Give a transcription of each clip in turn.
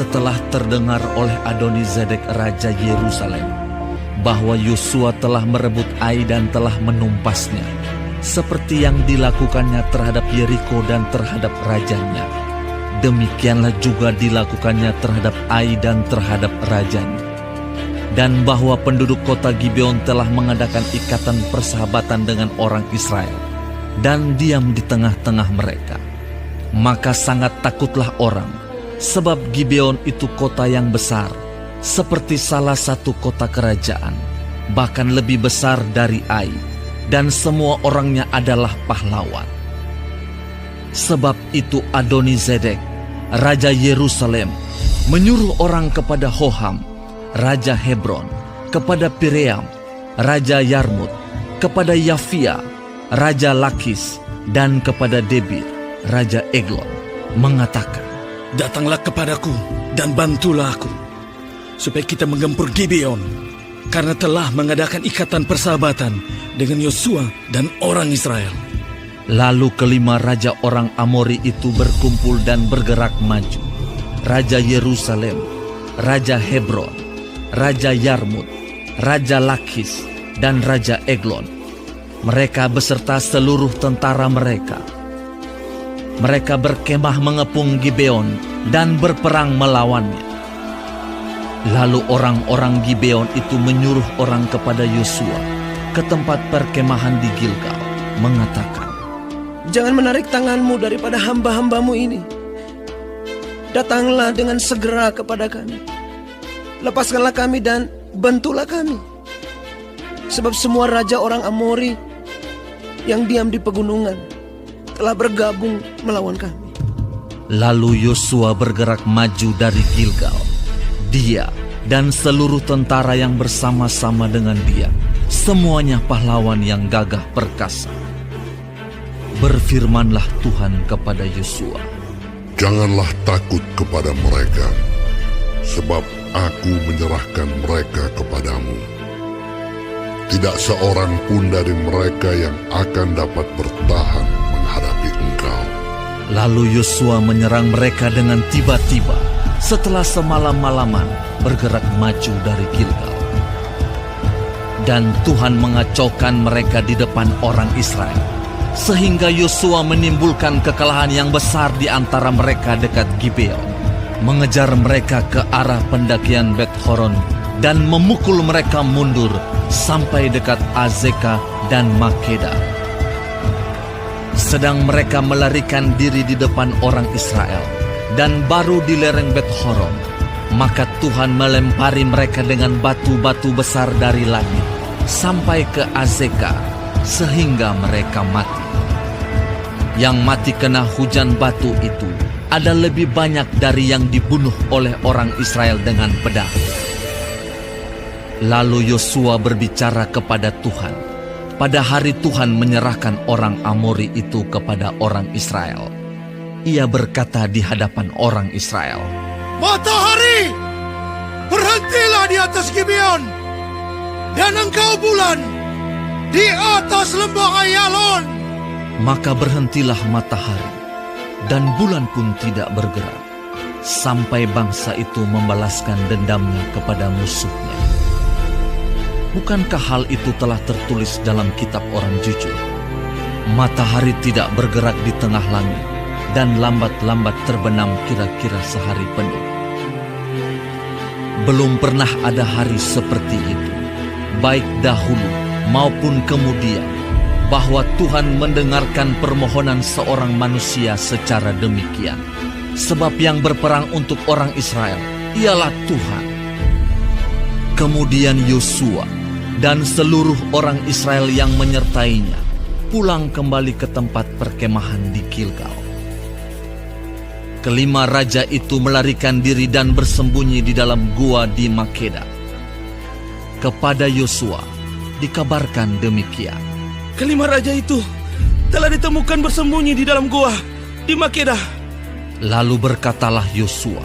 telah terdengar oleh Adoni-Zedek Raja Yerusalem bahwa Yosua telah merebut Ai dan telah menumpasnya, seperti yang dilakukannya terhadap Yeriko dan terhadap rajanya. Demikianlah juga dilakukannya terhadap Ai dan terhadap rajanya. Dan bahwa penduduk kota Gibeon telah mengadakan ikatan persahabatan dengan orang Israel dan diam di tengah-tengah mereka. Maka sangat takutlah orang, sebab Gibeon itu kota yang besar, seperti salah satu kota kerajaan, bahkan lebih besar dari Ai, dan semua orangnya adalah pahlawan. Sebab itu Adoni-Zedek, Raja Yerusalem, menyuruh orang kepada Hoham, Raja Hebron, kepada Piream, Raja Yarmut, kepada Yafia, Raja Lakis, dan kepada Debir, Raja Eglon, mengatakan, "Datanglah kepadaku dan bantulah aku, supaya kita menggempur Gibeon, karena telah mengadakan ikatan persahabatan dengan Yosua dan orang Israel." Lalu kelima raja orang Amori itu berkumpul dan bergerak maju. Raja Yerusalem, Raja Hebron, Raja Yarmut, Raja Lakis, dan Raja Eglon. Mereka beserta seluruh tentara mereka. Mereka berkemah mengepung Gibeon dan berperang melawannya. Lalu orang-orang Gibeon itu menyuruh orang kepada Yosua ke tempat perkemahan di Gilgal, mengatakan, "Jangan menarik tanganmu daripada hamba-hambamu ini. Datanglah dengan segera kepada kami. Lepaskanlah kami dan bantulah kami. Sebab semua raja orang Amori yang diam di pegunungan telah bergabung melawan kami." Lalu Yosua bergerak maju dari Gilgal. Dia dan seluruh tentara yang bersama-sama dengan dia, semuanya pahlawan yang gagah perkasa. Berfirmanlah Tuhan kepada Yosua, "Janganlah takut kepada mereka, sebab aku menyerahkan mereka kepadamu. Tidak seorang pun dari mereka yang akan dapat bertahan menghadapi engkau." Lalu Yosua menyerang mereka dengan tiba-tiba setelah semalam-malaman bergerak maju dari Gilgal. Dan Tuhan mengacaukan mereka di depan orang Israel, sehingga Yosua menimbulkan kekalahan yang besar di antara mereka dekat Gibeon, mengejar mereka ke arah pendakian Bet Horon dan memukul mereka mundur sampai dekat Azeka dan Makeda. Sedang mereka melarikan diri di depan orang Israel dan baru di lereng Bet Horon, maka Tuhan melempari mereka dengan batu-batu besar dari langit sampai ke Azeka, sehingga mereka mati. Yang mati kena hujan batu itu ada lebih banyak dari yang dibunuh oleh orang Israel dengan pedang. Lalu Yosua berbicara kepada Tuhan pada hari Tuhan menyerahkan orang Amori itu kepada orang Israel. Ia berkata di hadapan orang Israel, "Matahari, berhentilah di atas Gibeon, dan engkau bulan di atas lembah Ayalon." Maka berhentilah matahari, dan bulan pun tidak bergerak, sampai bangsa itu membalaskan dendamnya kepada musuhnya. Bukankah hal itu telah tertulis dalam kitab orang jujur? Matahari tidak bergerak di tengah langit, dan lambat-lambat terbenam kira-kira sehari penuh. Belum pernah ada hari seperti itu, baik dahulu maupun kemudian, bahwa Tuhan mendengarkan permohonan seorang manusia secara demikian. Sebab yang berperang untuk orang Israel ialah Tuhan. Kemudian Yosua dan seluruh orang Israel yang menyertainya pulang kembali ke tempat perkemahan di Gilgal. Kelima raja itu melarikan diri dan bersembunyi di dalam gua di Makeda. Kepada Yosua dikabarkan demikian, Kelima raja itu telah ditemukan bersembunyi di dalam gua di Makeda. Lalu berkatalah Yosua,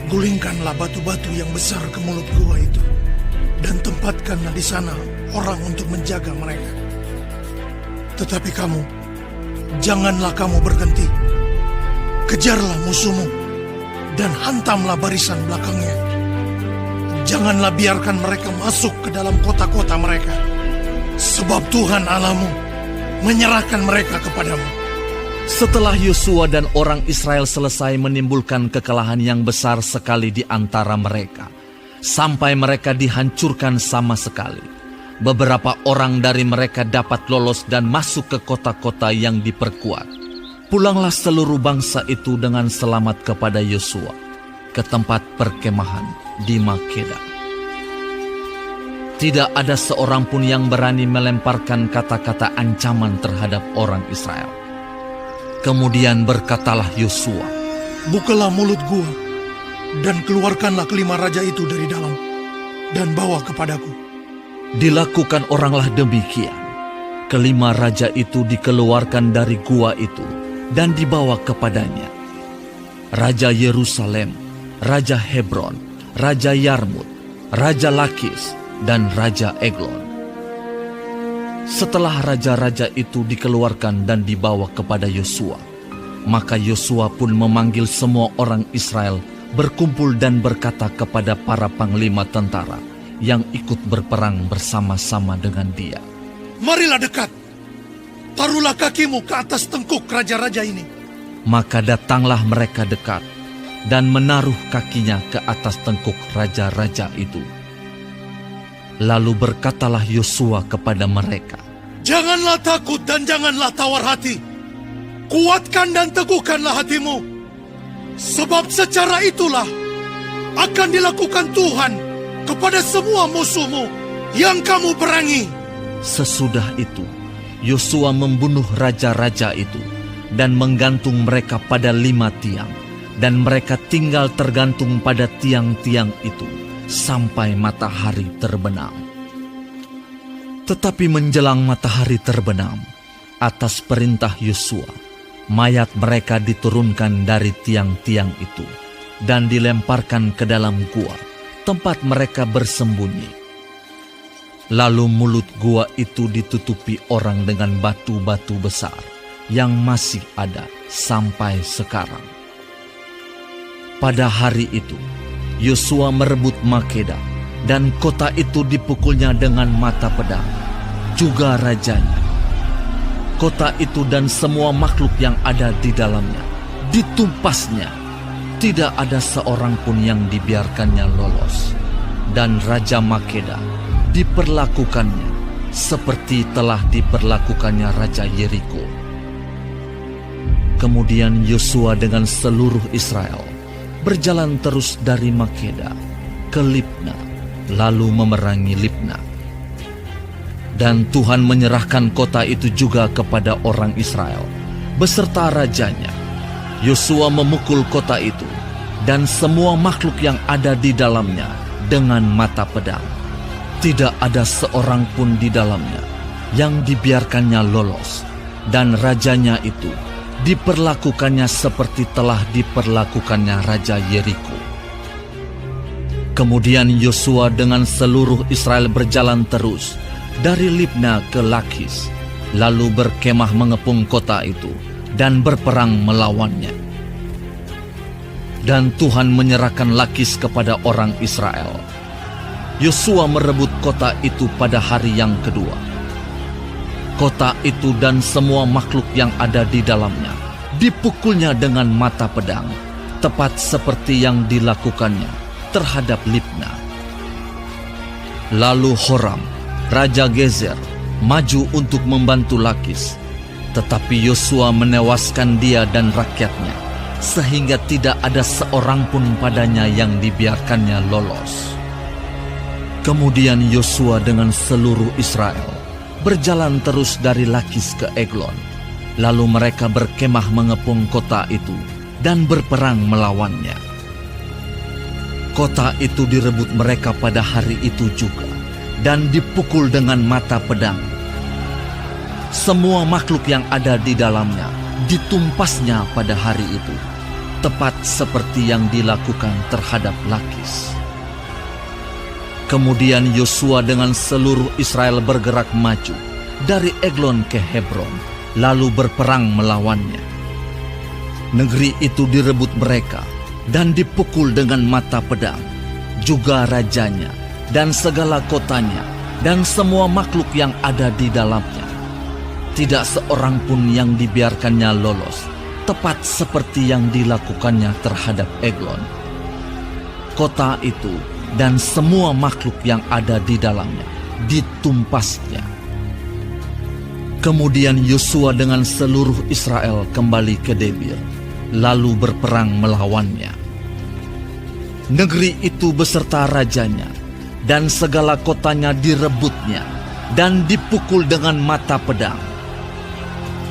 "Gulingkanlah batu-batu yang besar ke mulut gua itu, dan tempatkanlah di sana orang untuk menjaga mereka. Tetapi janganlah kamu berhenti. Kejarlah musuhmu dan hantamlah barisan belakangnya. Janganlah biarkan mereka masuk ke dalam kota-kota mereka, sebab Tuhan Allahmu menyerahkan mereka kepadamu. Setelah Yosua dan orang Israel selesai menimbulkan kekalahan yang besar sekali di antara mereka, sampai mereka dihancurkan sama sekali, beberapa orang dari mereka dapat lolos dan masuk ke kota-kota yang diperkuat. Pulanglah seluruh bangsa itu dengan selamat kepada Yosua ke tempat perkemahan di Makeda. Tidak ada seorang pun yang berani melemparkan kata-kata ancaman terhadap orang Israel. Kemudian berkatalah Yosua, Bukalah mulut gua, dan keluarkanlah kelima raja itu dari dalam, dan bawa kepadaku. dilakukan oranglah demikian. Kelima raja itu dikeluarkan dari gua itu dan dibawa kepadanya. Raja Yerusalem, Raja Hebron, Raja Yarmut, Raja Lakis, dan Raja Eglon. Setelah raja-raja itu dikeluarkan dan dibawa kepada Yosua, maka Yosua pun memanggil semua orang Israel berkumpul dan berkata kepada para panglima tentara yang ikut berperang bersama-sama dengan dia, Marilah dekat, taruhlah kakimu ke atas tengkuk raja-raja ini. Maka datanglah mereka dekat dan menaruh kakinya ke atas tengkuk raja-raja itu. Lalu berkatalah Yosua kepada mereka, Janganlah takut dan janganlah tawar hati. Kuatkan dan teguhkanlah hatimu. Sebab secara itulah akan dilakukan Tuhan kepada semua musuhmu yang kamu perangi. Sesudah itu, Yosua membunuh raja-raja itu dan menggantung mereka pada 5 tiang. Dan mereka tinggal tergantung pada tiang-tiang itu sampai matahari terbenam. Tetapi menjelang matahari terbenam, atas perintah Yosua, mayat mereka diturunkan dari tiang-tiang itu dan dilemparkan ke dalam gua, tempat mereka bersembunyi. Lalu mulut gua itu ditutupi orang dengan batu-batu besar yang masih ada sampai sekarang. Pada hari itu, Yosua merebut Makeda, dan kota itu dipukulnya dengan mata pedang, juga rajanya. Kota itu dan semua makhluk yang ada di dalamnya ditumpasnya. Tidak ada seorang pun yang dibiarkannya lolos. Dan Raja Makeda diperlakukannya seperti telah diperlakukannya Raja Yeriko. Kemudian Yosua dengan seluruh Israel berjalan terus dari Makeda ke Libna, lalu memerangi Libna. Dan Tuhan menyerahkan kota itu juga kepada orang Israel beserta rajanya. Yosua memukul kota itu dan semua makhluk yang ada di dalamnya dengan mata pedang. Tidak ada seorang pun di dalamnya yang dibiarkannya lolos, dan rajanya itu diperlakukannya seperti telah diperlakukannya Raja Yeriko. Kemudian Yosua dengan seluruh Israel berjalan terus dari Libna ke Lakis, lalu berkemah mengepung kota itu dan berperang melawannya. Dan Tuhan menyerahkan Lakis kepada orang Israel. Yosua merebut kota itu pada hari yang kedua. Kota itu dan semua makhluk yang ada di dalamnya dipukulnya dengan mata pedang, tepat seperti yang dilakukannya terhadap Libna. Lalu Horam, Raja Gezer, maju untuk membantu Lakis, tetapi Yosua menewaskan dia dan rakyatnya, sehingga tidak ada seorang pun padanya yang dibiarkannya lolos. Kemudian Yosua dengan seluruh Israel berjalan terus dari Lakis ke Eglon, lalu mereka berkemah mengepung kota itu dan berperang melawannya. Kota itu direbut mereka pada hari itu juga dan dipukul dengan mata pedang. Semua makhluk yang ada di dalamnya ditumpasnya pada hari itu, tepat seperti yang dilakukan terhadap Lakis. Kemudian Yosua dengan seluruh Israel bergerak maju dari Eglon ke Hebron, lalu berperang melawannya. Negeri itu direbut mereka dan dipukul dengan mata pedang, juga rajanya dan segala kotanya dan semua makhluk yang ada di dalamnya. Tidak seorang pun yang dibiarkannya lolos, tepat seperti yang dilakukannya terhadap Eglon. Kota itu dan semua makhluk yang ada di dalamnya ditumpasnya. Kemudian Yosua dengan seluruh Israel kembali ke Debir, lalu berperang melawannya. Negeri itu beserta rajanya dan segala kotanya direbutnya dan dipukul dengan mata pedang.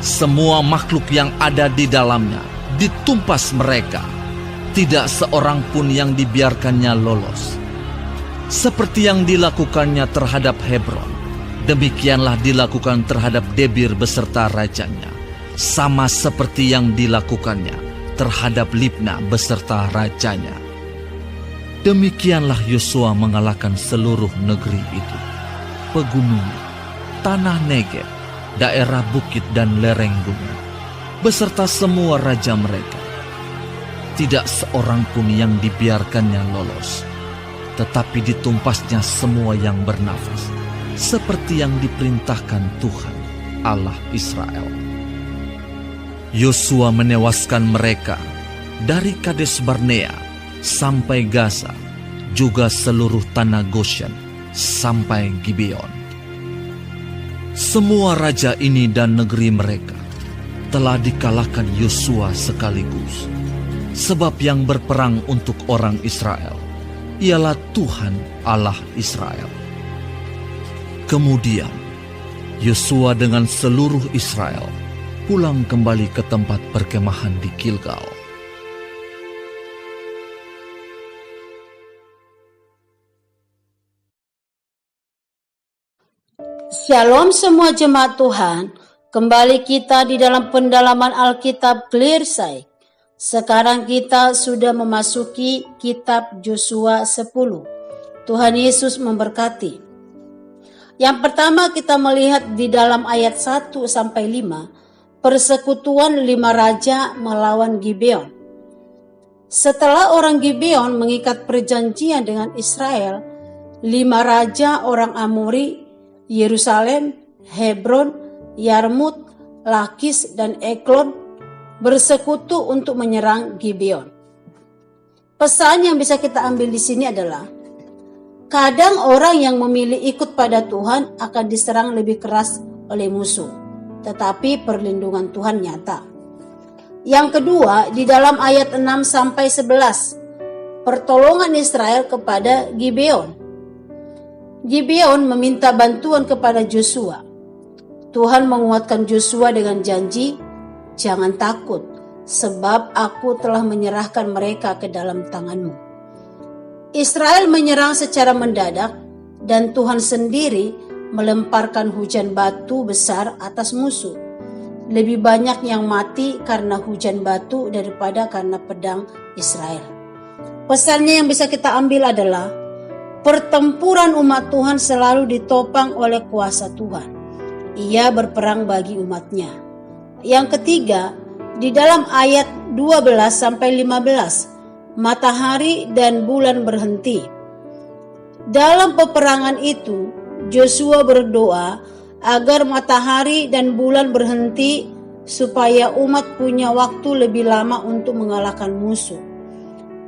Semua makhluk yang ada di dalamnya ditumpas mereka. Tidak seorang pun yang dibiarkannya lolos. Seperti yang dilakukannya terhadap Hebron, demikianlah dilakukan terhadap Debir beserta rajanya, sama seperti yang dilakukannya terhadap Libna beserta rajanya. Demikianlah Yosua mengalahkan seluruh negeri itu, pegunungan, tanah Negeb, daerah bukit dan lereng gunung, beserta semua raja mereka. Tidak seorang pun yang dibiarkannya lolos, tetapi ditumpasnya semua yang bernafas, seperti yang diperintahkan Tuhan, Allah Israel. Yosua menewaskan mereka dari Kades Barnea sampai Gaza, juga seluruh tanah Goshen sampai Gibeon. Semua raja ini dan negeri mereka telah dikalahkan Yosua sekaligus, sebab yang berperang untuk orang Israel ialah Tuhan Allah Israel. Kemudian Yosua dengan seluruh Israel pulang kembali ke tempat perkemahan di Gilgal. Shalom semua jemaat Tuhan, kembali kita di dalam pendalaman Alkitab Clearside. Sekarang kita sudah memasuki kitab Yosua 10. Tuhan Yesus memberkati. Yang pertama kita melihat di dalam ayat 1-5, persekutuan 5 raja melawan Gibeon. Setelah orang Gibeon mengikat perjanjian dengan Israel, 5 raja orang Amori, Yerusalem, Hebron, Yarmut, Lakis, dan Eglon bersekutu untuk menyerang Gibeon. Pesan yang bisa kita ambil di sini adalah, kadang orang yang memilih ikut pada Tuhan akan diserang lebih keras oleh musuh, tetapi perlindungan Tuhan nyata. Yang kedua, di dalam ayat 6-11, pertolongan Israel kepada Gibeon. Gibeon meminta bantuan kepada Yosua. Tuhan menguatkan Yosua dengan janji, "Jangan takut, sebab aku telah menyerahkan mereka ke dalam tanganmu." Israel menyerang secara mendadak dan Tuhan sendiri melemparkan hujan batu besar atas musuh. Lebih banyak yang mati karena hujan batu daripada karena pedang Israel. Pesannya yang bisa kita ambil adalah, pertempuran umat Tuhan selalu ditopang oleh kuasa Tuhan. Ia berperang bagi umatnya. Yang ketiga, di dalam ayat 12-15, matahari dan bulan berhenti. Dalam peperangan itu, Yosua berdoa agar matahari dan bulan berhenti supaya umat punya waktu lebih lama untuk mengalahkan musuh.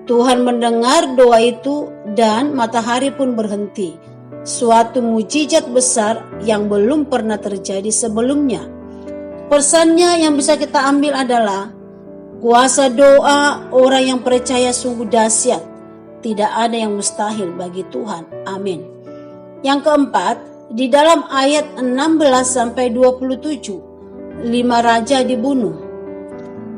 Tuhan mendengar doa itu dan matahari pun berhenti. Suatu mujizat besar yang belum pernah terjadi sebelumnya. Pesannya yang bisa kita ambil adalah, kuasa doa orang yang percaya sungguh dahsyat. Tidak ada yang mustahil bagi Tuhan. Amin. Yang keempat, di dalam ayat 16-27, 5 raja dibunuh.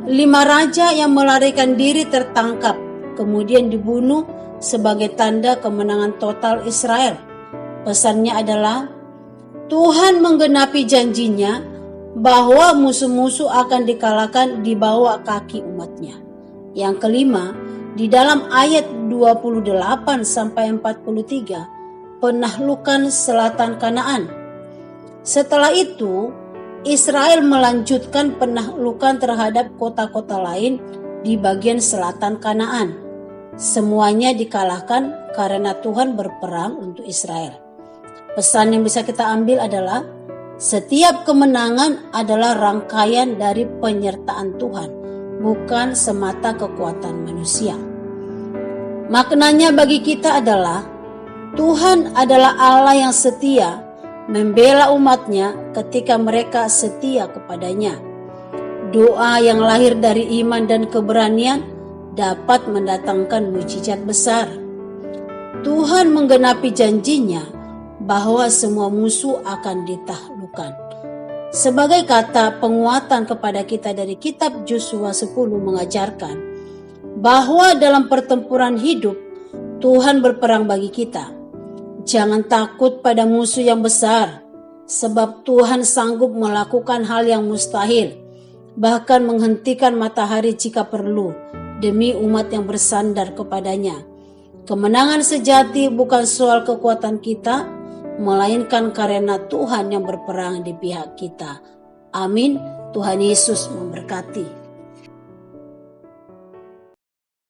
5 raja yang melarikan diri tertangkap, kemudian dibunuh sebagai tanda kemenangan total Israel. Pesannya adalah, Tuhan menggenapi janjinya bahwa musuh-musuh akan dikalahkan di bawah kaki umatnya. Yang kelima, di dalam ayat 28-43, penaklukan selatan Kanaan. Setelah itu, Israel melanjutkan penaklukan terhadap kota-kota lain di bagian selatan Kanaan. Semuanya dikalahkan karena Tuhan berperang untuk Israel. Pesan yang bisa kita ambil adalah setiap kemenangan adalah rangkaian dari penyertaan Tuhan, bukan semata kekuatan manusia. Maknanya bagi kita adalah Tuhan adalah Allah yang setia, membela umatnya ketika mereka setia kepadanya. Doa yang lahir dari iman dan keberanian dapat mendatangkan mujizat besar. Tuhan menggenapi janjinya bahwa semua musuh akan ditaklukkan. Sebagai kata penguatan kepada kita dari kitab Yosua 10 mengajarkan bahwa dalam pertempuran hidup Tuhan berperang bagi kita. Jangan takut pada musuh yang besar, sebab Tuhan sanggup melakukan hal yang mustahil, bahkan menghentikan matahari jika perlu, demi umat yang bersandar kepadanya. Kemenangan sejati bukan soal kekuatan kita, melainkan karena Tuhan yang berperang di pihak kita. Amin. Tuhan Yesus memberkati.